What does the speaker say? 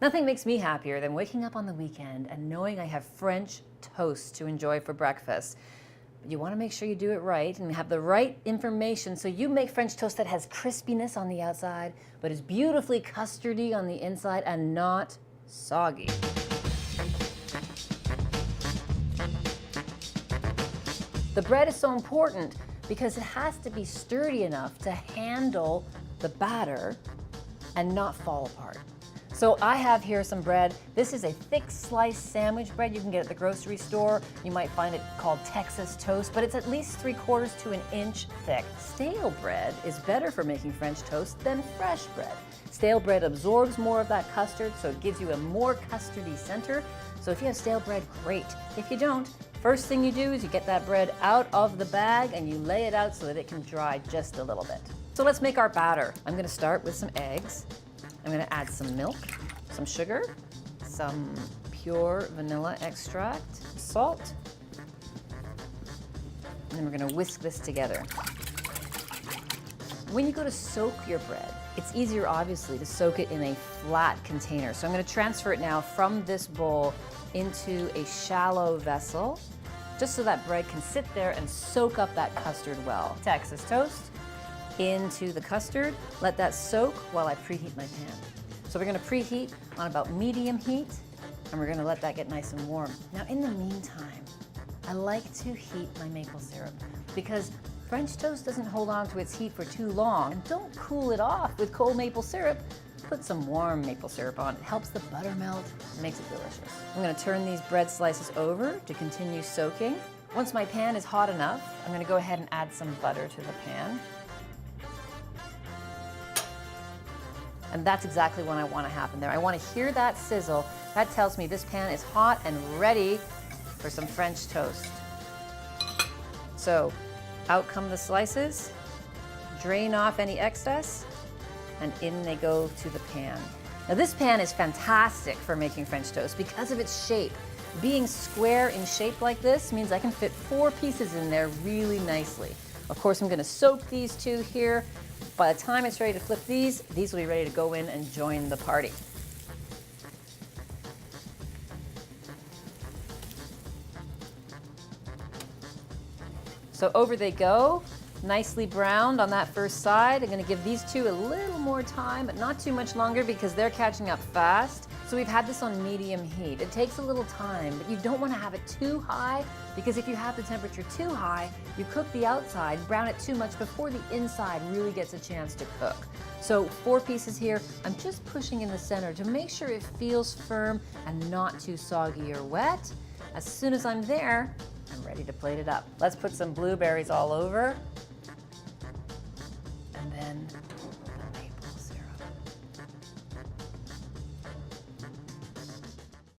Nothing makes me happier than waking up on the weekend and knowing I have French toast to enjoy for breakfast. But you want to make sure you do it right and have the right information so you make French toast that has crispiness on the outside, but is beautifully custardy on the inside and not soggy. The bread is so important because it has to be sturdy enough to handle the batter and not fall apart. So I have here some bread. This is a thick sliced sandwich bread you can get at the grocery store. You might find it called Texas toast, but it's at least 3/4 to an inch thick. Stale bread is better for making French toast than fresh bread. Stale bread absorbs more of that custard, so it gives you a more custardy center. So if you have stale bread, great. If you don't, first thing you do is you get that bread out of the bag and you lay it out so that it can dry just a little bit. So let's make our batter. I'm gonna start with some eggs. I'm gonna add some milk, some sugar, some pure vanilla extract, salt, and then we're gonna whisk this together. When you go to soak your bread, it's easier obviously to soak it in a flat container. So I'm gonna transfer it now from this bowl into a shallow vessel, just so that bread can sit there and soak up that custard well. Texas toast into the custard, let that soak while I preheat my pan. So we're gonna preheat on about medium heat, and we're gonna let that get nice and warm. Now in the meantime, I like to heat my maple syrup because French toast doesn't hold on to its heat for too long. And don't cool it off with cold maple syrup. Put some warm maple syrup on. It helps the butter melt, makes it delicious. I'm gonna turn these bread slices over to continue soaking. Once my pan is hot enough, I'm gonna go ahead and add some butter to the pan. And that's exactly what I want to happen there. I want to hear that sizzle. That tells me this pan is hot and ready for some French toast. So out come the slices, drain off any excess, and in they go to the pan. Now this pan is fantastic for making French toast because of its shape. Being square in shape like this means I can fit 4 pieces in there really nicely. Of course, I'm gonna soak these 2 here. By the time it's ready to flip these will be ready to go in and join the party. So over they go, nicely browned on that first side. I'm gonna give these 2 a little more time, but not too much longer because they're catching up fast. So we've had this on medium heat. It takes a little time, but you don't wanna have it too high because if you have the temperature too high, you cook the outside, brown it too much before the inside really gets a chance to cook. So 4 pieces here, I'm just pushing in the center to make sure it feels firm and not too soggy or wet. As soon as I'm there, I'm ready to plate it up. Let's put some blueberries all over and then